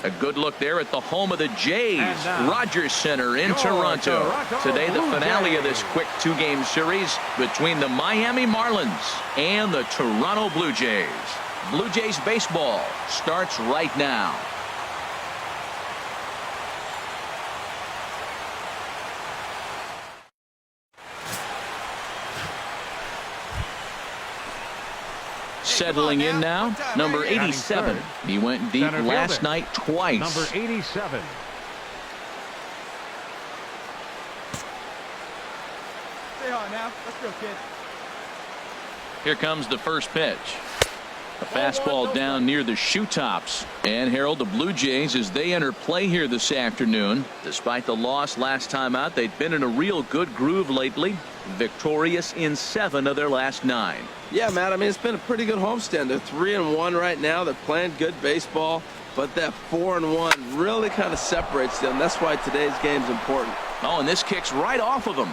A good look there at the home of the Jays, Rogers Center in Toronto. Today, the finale of this quick two-game series between the Miami Marlins and the Toronto Blue Jays. Blue Jays baseball starts right now. Settling in now, number 87. He went deep last night twice. Number 87. Stay hard now. Let's go, kid. Here comes the first pitch. A fastball down near the shoe tops. And Harold, the Blue Jays, as they enter play here this afternoon, despite the loss last time out, they've been in a real good groove lately. Victorious in 7 of their last 9. Yeah, Matt, I mean, it's been a pretty good homestand. They're 3-1 right now. They're playing good baseball, but that 4-1 really kind of separates them. That's why today's game's important. Oh, and this kicks right off of him.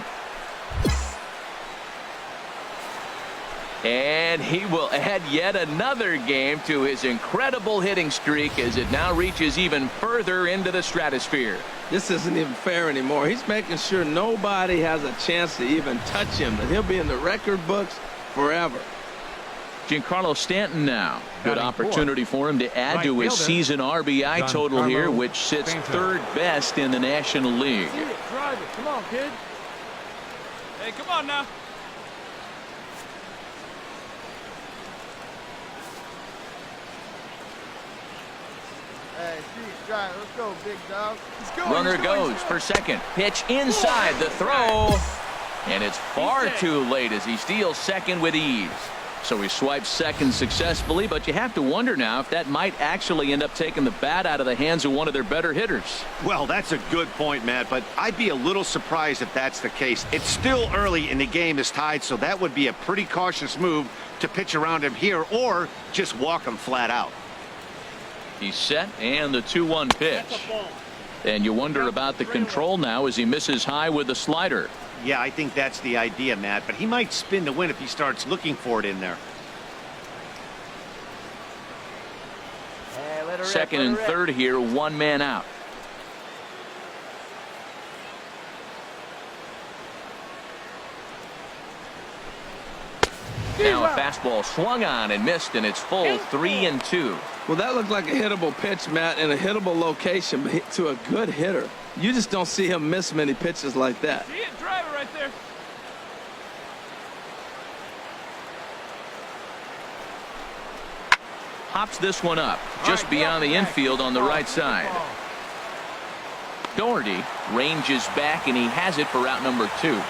And he will add yet another game to his incredible hitting streak as it now reaches even further into the stratosphere. This isn't even fair anymore. He's making sure nobody has a chance to even touch him, but he'll be in the record books forever. Giancarlo Stanton now. Good opportunity for him to add to his season RBI total here, which sits third best in the National League. Drive it. Come on, kid. Hey, come on now. Hey, shoot, drive. Let's go, big dog. Let's go. Runner goes for second. Pitch inside the throw. And it's far too late as he steals second with ease. So he swipes second successfully, but you have to wonder now if that might actually end up taking the bat out of the hands of one of their better hitters. Well, that's a good point, Matt, but I'd be a little surprised if that's the case. It's still early and the game is tied, so that would be a pretty cautious move to pitch around him here or just walk him flat out. He's set, and the 2-1 pitch. And you wonder about the control now as he misses high with the slider. Yeah, I think that's the idea, Matt, but he might spin to win if he starts looking for it in there. Hey, second and third here, one man out. Now a fastball swung on and missed, and it's full 3-2. Well, that looked like a hittable pitch, Matt, in a hittable location, but to a good hitter. You just don't see him miss many pitches like that. See it, drive it right there. Hops this one up just beyond the infield on the right side. Doherty ranges back, and he has it for out number 2.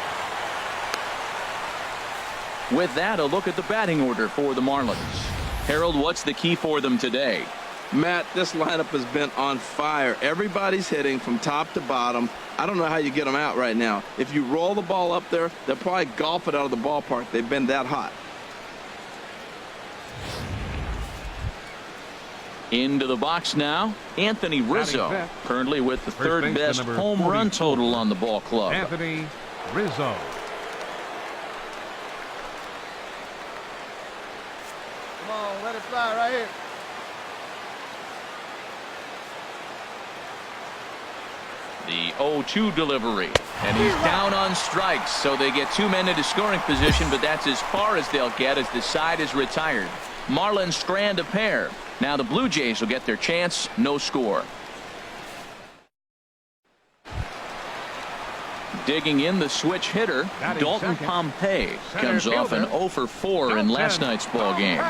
With that, a look at the batting order for the Marlins. Harold, what's the key for them today? Matt, this lineup has been on fire. Everybody's hitting from top to bottom. I don't know how you get them out right now. If you roll the ball up there, they'll probably golf it out of the ballpark. They've been that hot. Into the box now, Anthony Rizzo, currently with the third best home run total on the ball club. Anthony Rizzo. Come on, let it fly right here. The 0-2 delivery, and he's down on strikes, so they get 2 men into scoring position, but that's as far as they'll get as the side is retired. Marlins strand a pair. Now the Blue Jays will get their chance. No score. Digging in the switch hitter, Dalton Pompey comes off an 0 for 4 in last night's ball game.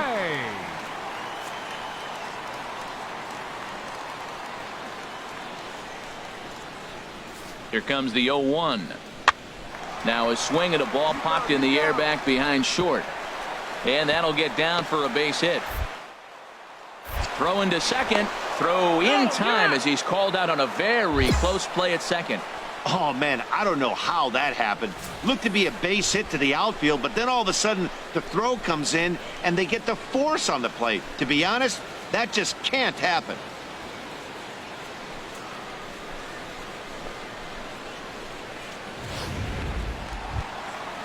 Here comes the 0-1. Now a swing and a ball popped in the air back behind short. And that'll get down for a base hit. Throw into second. Throw in time as he's called out on a very close play at second. Oh, man, I don't know how that happened. Looked to be a base hit to the outfield, but then all of a sudden the throw comes in and they get the force on the play. To be honest, that just can't happen.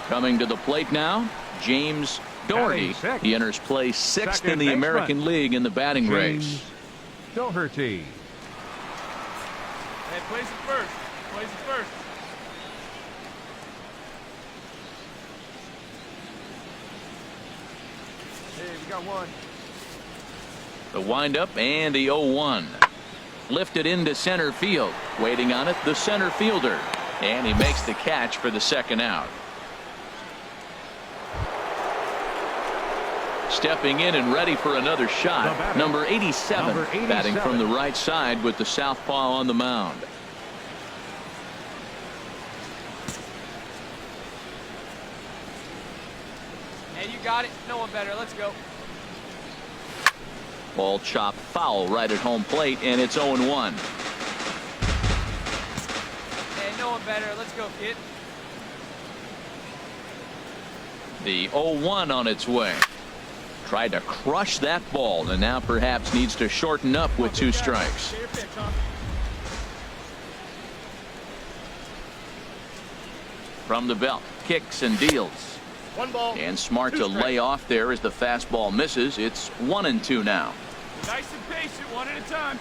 Coming to the plate now, James Doherty. He enters play 6th in the American League in the batting race. Doherty. Hey, place it first. Place it first. Hey, we got one. The windup and the 0-1. Lifted into center field. Waiting on it, the center fielder. And he makes the catch for the second out. Stepping in and ready for another shot, number 87, batting from the right side with the southpaw on the mound. Hey, you got it. No one better. Let's go. Ball chopped foul right at home plate, and it's 0-1. Hey, no one better. Let's go, kid. The 0-1 on its way. Tried to crush that ball, and now perhaps needs to shorten up with 2 strikes. From the belt, kicks and deals. 1 ball. And smart to lay off there as the fastball misses. It's 1-2 now. Nice and patient, 1 at a time.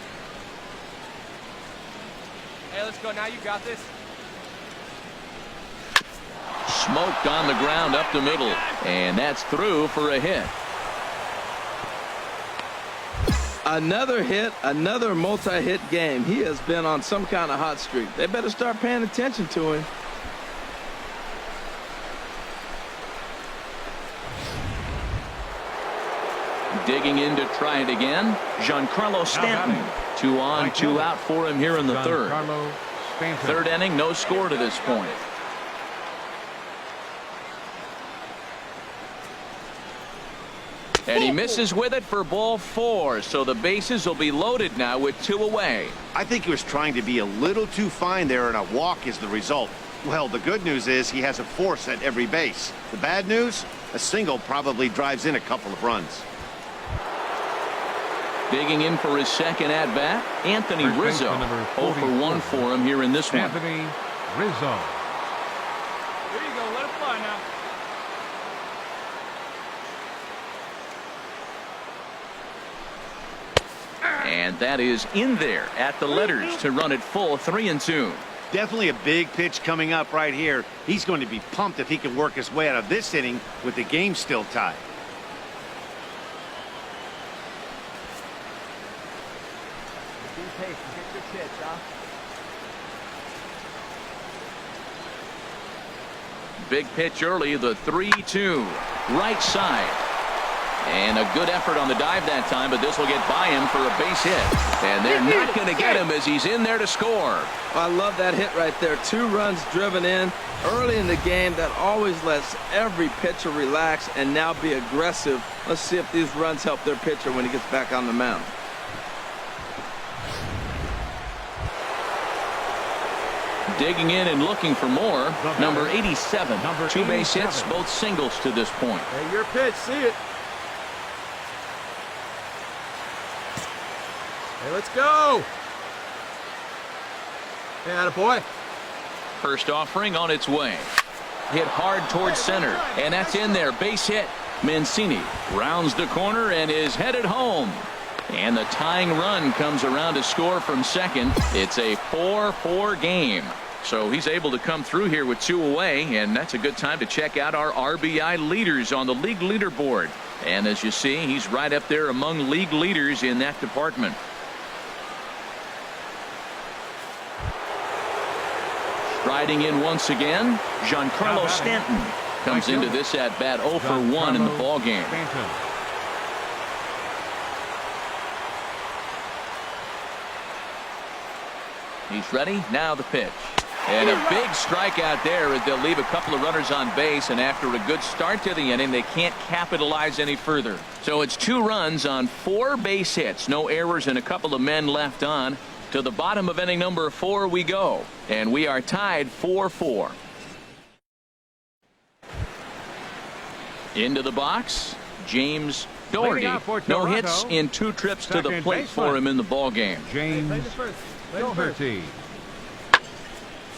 Hey, let's go. Now you got this. Smoked on the ground up the middle, and that's through for a hit. Another hit, another multi-hit game. He has been on some kind of hot streak. They better start paying attention to him. Digging in to try it again, Giancarlo Stanton. 2 on, 2 out for him here in the third. Giancarlo Stanton. Third inning, no score to this point. And he misses with it for ball 4, so the bases will be loaded now with 2 away. I think he was trying to be a little too fine there, and a walk is the result. Well, the good news is he has a force at every base. The bad news? A single probably drives in a couple of runs. Digging in for his second at-bat, Anthony First Rizzo. baseman number 0 for 1 for him here in this one. Anthony Rizzo. There you go. Let it fly now. And that is in there at the letters to run it full 3-2. Definitely a big pitch coming up right here. He's going to be pumped if he can work his way out of this inning with the game still tied. Be patient. Get your pitch, huh? Big pitch early, the 3-2. Right side. And a good effort on the dive that time, but this will get by him for a base hit. And they're not going to get him as he's in there to score. I love that hit right there. 2 runs driven in early in the game. That always lets every pitcher relax and now be aggressive. Let's see if these runs help their pitcher when he gets back on the mound. Digging in and looking for more. Number 87. Number 2 base hits, 87. both singles to this point. Hey, your pitch. See it. Hey, let's go. Hey, attaboy. First offering on its way. Hit hard towards center, and that's in there. Base hit. Mancini rounds the corner and is headed home. And the tying run comes around to score from second. It's a 4-4 game. So he's able to come through here with 2 away, and that's a good time to check out our RBI leaders on the league leaderboard. And as you see, he's right up there among league leaders in that department. Striding in once again, Giancarlo Stanton comes into this at bat 0 for 1 in the ball game. Stanton. He's ready. Now the pitch. And a big strikeout there as they'll leave a couple of runners on base, and after a good start to the inning, they can't capitalize any further. So it's 2 runs on 4 base hits, no errors, and a couple of men left on. To the bottom of inning number 4 we go, and we are tied 4-4. Into the box, James Doherty. Leading out for No Toronto, hits in 2 trips to the second plate baseman. for him in the ball game. James Play it first. Play it first. Doherty.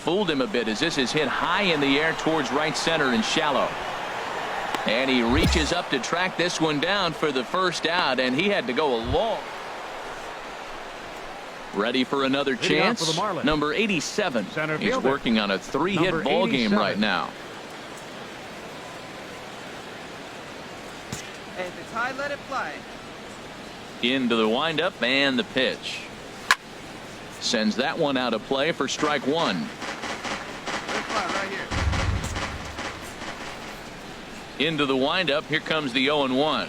Fooled him a bit as this is hit high in the air towards right center and shallow. And he reaches up to track this one down for the first out, and he had to go a long. Ready for another Leading off chance? for the Marlins, Number 87. center He's fielder, working on a 3-hit number ball game 87. right now. Hey, if it's high, let it fly. Into the windup and the pitch. Sends that one out of play for strike one. Let it fly right here. Into the windup. Here comes the 0-1.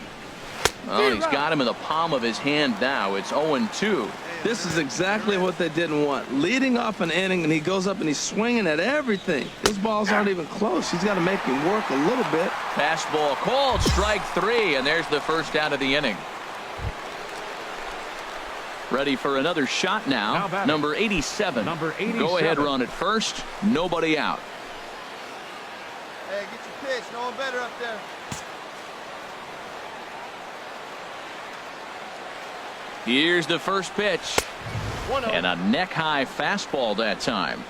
Oh, he's got him in the palm of his hand now. It's 0-2. This is exactly what they didn't want. Leading off an inning, and he goes up and he's swinging at everything. His balls aren't even close. He's got to make him work a little bit. Fastball called, strike three, and there's the first out of the inning. Ready for another shot now. Number 87. Number 87. Go ahead, run at first. Nobody out. Hey, get your pitch. No one better up there. Here's the first pitch. And a neck-high fastball that time.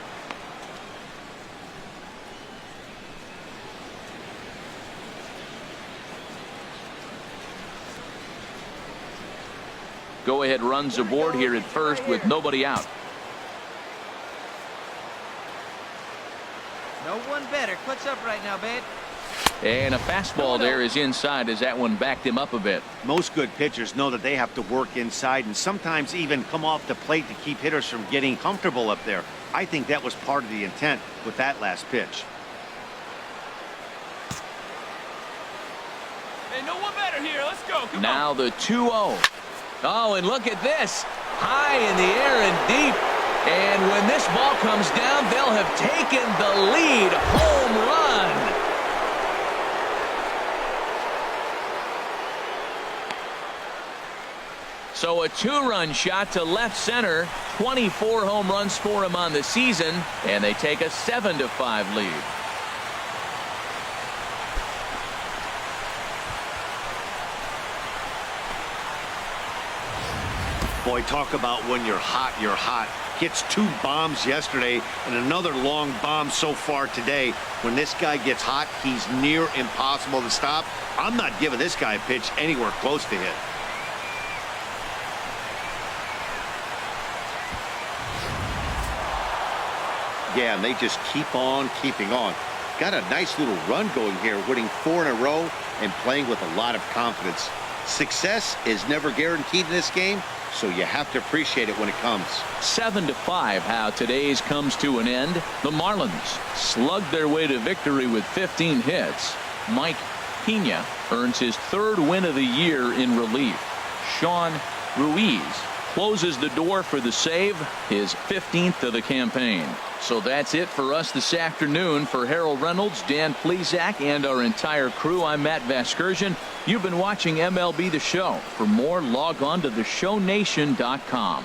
Go ahead runs aboard here at first with nobody out. No one better. Clutch up right now, babe. And a fastball there is inside as that one backed him up a bit. Most good pitchers know that they have to work inside and sometimes even come off the plate to keep hitters from getting comfortable up there. I think that was part of the intent with that last pitch. Hey, no one better here. Let's go. Come Now the 2-0. Oh, and look at this. High in the air and deep. And when this ball comes down, they'll have taken the lead. Home run. So a 2-run shot to left center. 24 home runs for him on the season. And they take a 7-5 lead. Boy, talk about when you're hot, you're hot. Hits 2 bombs yesterday and another long bomb so far today. When this guy gets hot, he's near impossible to stop. I'm not giving this guy a pitch anywhere close to hit. Yeah, and they just keep on keeping on. Got a nice little run going here, winning 4 in a row and playing with a lot of confidence. Success is never guaranteed in this game, so you have to appreciate it when it comes. 7-5 how today's comes to an end. The Marlins slugged their way to victory with 15 hits. Mike Pena earns his 3rd win of the year in relief. Sean Ruiz closes the door for the save, his 15th of the campaign. So that's it for us this afternoon. For Harold Reynolds, Dan Plesac, and our entire crew, I'm Matt Vasgersian. You've been watching MLB The Show. For more, log on to theshownation.com.